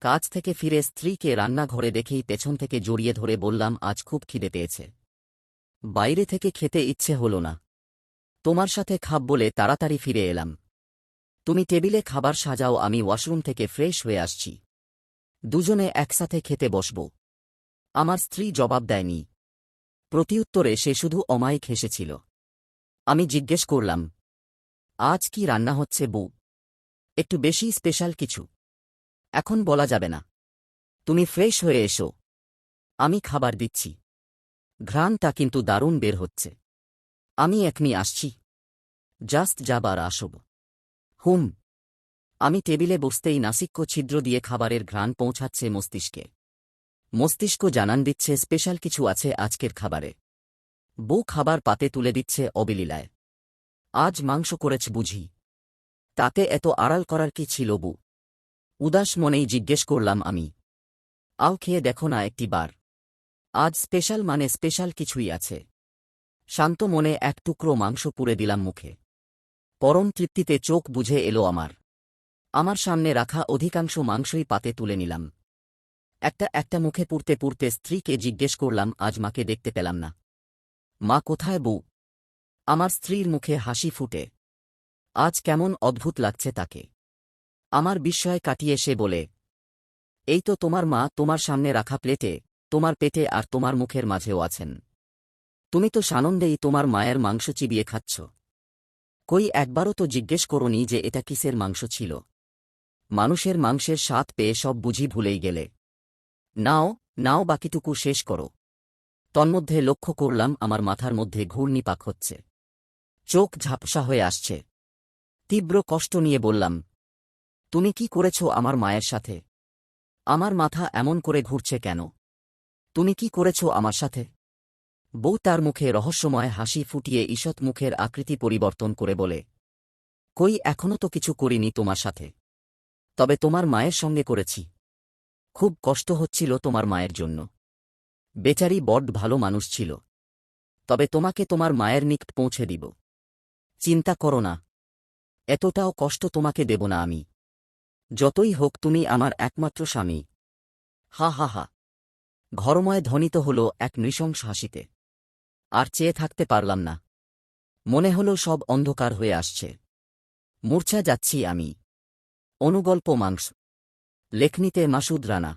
কাজ থেকে ফিরে স্ত্রীকে রান্নাঘরে দেখেই পেছন থেকে জড়িয়ে ধরে বললাম, আজ খুব খিদে পেয়েছে। বাইরে থেকে খেতে ইচ্ছে হলো না। তোমার সাথে খাব বলে তাড়াতাড়ি ফিরে এলাম। তুমি টেবিলে খাবার সাজাও, আমি ওয়াশরুম থেকে ফ্রেশ হয়ে আসছি। দুজনে একসাথে খেতে বসব। আমার স্ত্রী জবাব দেয়নি। প্রতিউত্তরে সে শুধু অমায়িক হেসেছিল। আমি জিজ্ঞেস করলাম, আজ কি রান্না হচ্ছে বউ? একটু বেশি স্পেশাল কিছু? এখন বলা যাবে না। তুমি ফ্রেশ হয়ে এসো, আমি খাবার দিচ্ছি। ঘ্রাণটা কিন্তু দারুণ বের হচ্ছে। আমি এখনই আসছি। জাস্ট যাবার আসব। হুম। আমি টেবিলে বসতেই নাসিক্য ছিদ্র দিয়ে খাবারের ঘ্রাণ পৌঁছাচ্ছে মস্তিষ্কে। মস্তিষ্ক জানান দিচ্ছে স্পেশাল কিছু আছে আজকের খাবারে। বউ খাবার পাতে তুলে দিচ্ছে অবিলীলায়। আজ মাংস করেছ বুঝি? তাতে এত আড়াল করার কি ছিল বউ? উদাস মনেই জিজ্ঞেস করলাম আমি। আও খেয়ে দেখো না একটি বার। আজ স্পেশাল মানে স্পেশাল কিছুই আছে। শান্ত মনে এক টুকরো মাংস পুড়ে দিলাম মুখে। পরম তৃপ্তিতে চোখ বুঝে এলো আমার। আমার সামনে রাখা অধিকাংশ মাংসই পাতে তুলে নিলাম। একটা একটা মুখে পুড়তে পুড়তে স্ত্রীকে জিজ্ঞেস করলাম, আজ মাকে দেখতে পেলাম না। মা কোথায় বউ? আমার স্ত্রীর মুখে হাসি ফুটে। আজ কেমন অদ্ভুত লাগছে তাকে। আমার বিস্ময় কাটিয়ে সে বলে, এই তো তোমার মা, তোমার সামনে রাখা প্লেটে, তোমার পেটে আর তোমার মুখের মাঝেও আছেন। তুমি তো সানন্দেই তোমার মায়ের মাংস চিবিয়ে খাচ্ছ। কই একবারও তো জিজ্ঞেস করনি যে এটা কিসের মাংস ছিল? মানুষের মাংসের স্বাদ পেয়ে সব বুঝি ভুলেই গেলে। নাও, নাও বাকিটুকু শেষ করো। তন্মধ্যে লক্ষ্য করলাম আমার মাথার মধ্যে ঘূর্ণিপাক হচ্ছে। চোখ ঝাপসা হয়ে আসছে। তীব্র কষ্ট নিয়ে বললাম, তুমি কি করেছ আমার মায়ের সাথে? আমার মাথা এমন করে ঘুরছে কেন? তুমি কি করেছ আমার সাথে? বউ তার মুখে রহস্যময় হাসি ফুটিয়ে ঈষৎ মুখের আকৃতি পরিবর্তন করে বলে, কই এখনো তো কিছু করিনি তোমার সাথে। তবে তোমার মায়ের সঙ্গে করেছি। খুব কষ্ট হচ্ছিল তোমার মায়ের জন্য। বেচারি বড্ড ভালো মানুষ ছিল। তবে তোমাকে তোমার মায়ের নিকট পৌঁছে দিব। চিন্তা করো না। এতটাও কষ্ট তোমাকে দেব না আমি। যতই হোক তুমি আমার একমাত্র স্বামী। হা হা হা। ঘরময় ধ্বনিত হল এক নৃশংস হাসিতে। আর চেয়ে থাকতে পারলাম না। মনে হল সব অন্ধকার হয়ে আসছে। মূর্ছা যাচ্ছি আমি। অনুগল্প মাংস। লেখনীতে মাসুদ রানা।